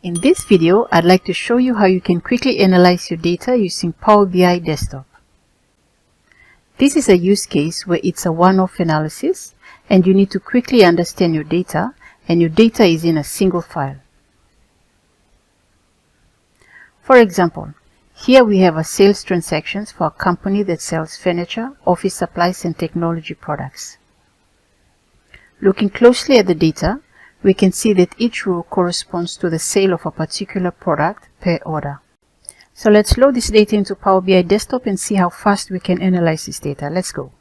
In this video, I'd like to show you how you can quickly analyze your data using Power BI Desktop. This is a use case where it's a one-off analysis and you need to quickly understand your data, and your data is in a single file. For example, here we have a sales transactions for a company that sells furniture, office supplies and technology products. Looking closely at the data, we can see that each row corresponds to the sale of a particular product per order. So let's load this data into Power BI Desktop and see how fast we can analyze this data. Let's go.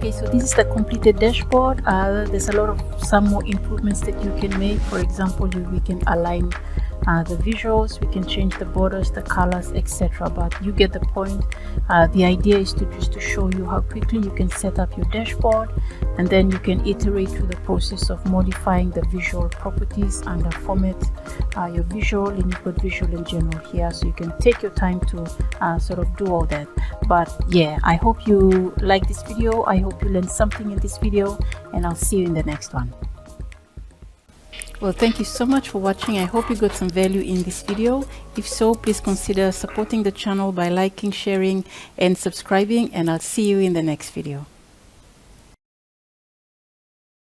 Okay, so this is the completed dashboard. There's a lot of some more improvements that you can make. For example, we can align the visuals, we can change the borders, the colors, etc. But you get the point. The idea is to just to show you how quickly you can set up your dashboard, and then you can iterate through the process of modifying the visual properties under format, your visual, and you've got visual in general here, so you can take your time to sort of do all that. But yeah, I hope you like this video. I hope you learned something in this video, and I'll see you in the next one. Well, thank you so much for watching. I hope you got some value in this video. If so, please consider supporting the channel by liking, sharing, and subscribing, and I'll see you in the next video.